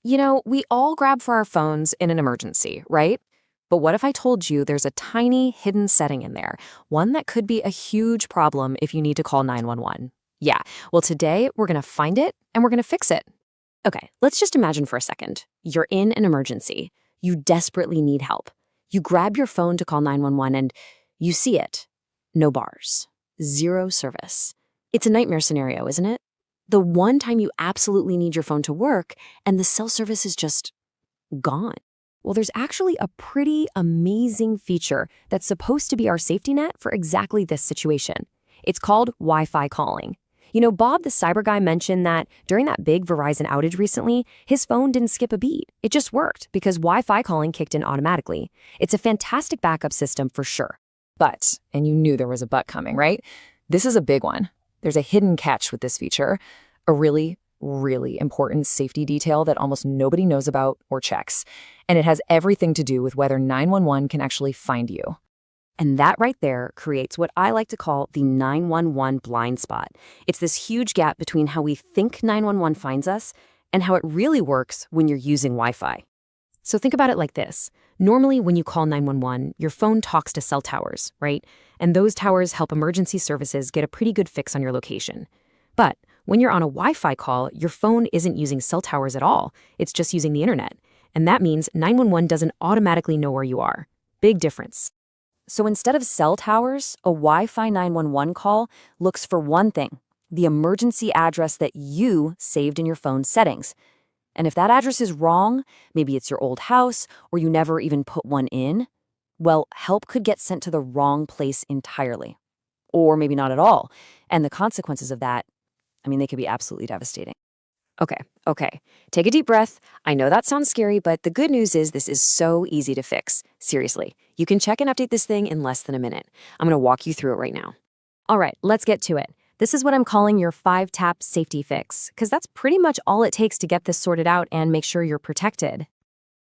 We all grab for our phones in an emergency, right? But what if I told you there's a tiny hidden setting in there, one that could be a huge problem if you need to call 911? Yeah, well, today we're going to find it and we're going to fix it. Okay, let's just imagine for a second. You're in an emergency. You desperately need help. You grab your phone to call 911 and you see it. No bars. Zero service. It's a nightmare scenario, isn't it? The one time you absolutely need your phone to work and the cell service is just gone. Well, there's actually a pretty amazing feature that's supposed to be our safety net for exactly this situation. It's called Wi-Fi calling. Bob, the cyber guy, mentioned that during that big Verizon outage recently, his phone didn't skip a beat. It just worked because Wi-Fi calling kicked in automatically. It's a fantastic backup system for sure. But, and you knew there was a but coming, right? This is a big one. There's a hidden catch with this feature, a really, really important safety detail that almost nobody knows about or checks. And it has everything to do with whether 911 can actually find you. And that right there creates what I like to call the 911 blind spot. It's this huge gap between how we think 911 finds us and how it really works when you're using Wi-Fi. So think about it like this. Normally, when you call 911, your phone talks to cell towers, right? And those towers help emergency services get a pretty good fix on your location. But when you're on a Wi-Fi call, your phone isn't using cell towers at all. It's just using the internet. And that means 911 doesn't automatically know where you are. Big difference. So instead of cell towers, a Wi-Fi 911 call looks for one thing, the emergency address that you saved in your phone's settings. And if that address is wrong, maybe it's your old house or you never even put one in, well, help could get sent to the wrong place entirely. Or maybe not at all. And the consequences of that, they could be absolutely devastating. Okay. Take a deep breath. I know that sounds scary, but the good news is this is so easy to fix. Seriously, you can check and update this thing in less than a minute. I'm going to walk you through it right now. All right, let's get to it. This is what I'm calling your 5-tap safety fix, because that's pretty much all it takes to get this sorted out and make sure you're protected.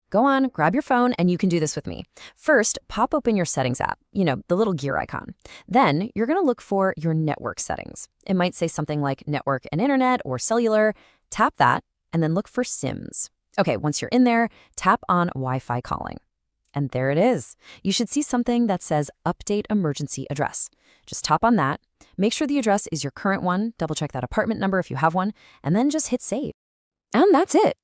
Go on, grab your phone, and you can do this with me. First, pop open your settings app, the little gear icon. Then you're going to look for your network settings. It might say something like network and internet or cellular. Tap that, and then look for SIMs. Okay, once you're in there, tap on Wi-Fi calling. And there it is. You should see something that says Update Emergency Address. Just tap on that, make sure the address is your current one, double-check that apartment number if you have one, and then just hit Save. And that's it.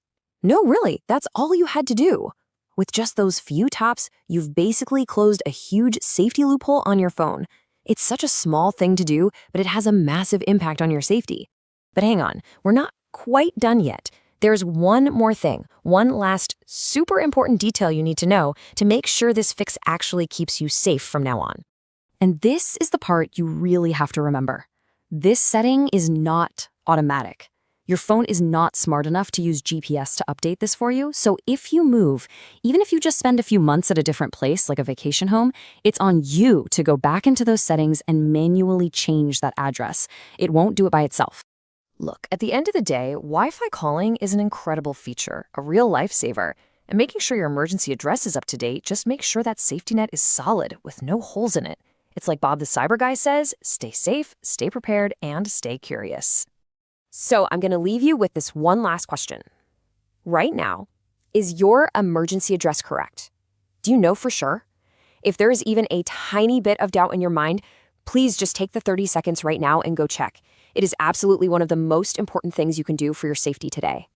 No, really, that's all you had to do. With just those few taps, you've basically closed a huge safety loophole on your phone. It's such a small thing to do, but it has a massive impact on your safety. But hang on, we're not quite done yet. There's one more thing, one last super important detail you need to know to make sure this fix actually keeps you safe from now on. And this is the part you really have to remember. This setting is not automatic. Your phone is not smart enough to use GPS to update this for you, so if you move, even if you just spend a few months at a different place like a vacation home, it's on you to go back into those settings and manually change that address. It won't do it by itself. Look, at the end of the day, Wi-Fi calling is an incredible feature, a real lifesaver. And making sure your emergency address is up to date just makes sure that safety net is solid with no holes in it. It's like Bob the cyber guy says, stay safe, stay prepared, and stay curious. So I'm going to leave you with this one last question. Right now, is your emergency address correct? Do you know for sure? If there is even a tiny bit of doubt in your mind, please just take the 30 seconds right now and go check. It is absolutely one of the most important things you can do for your safety today.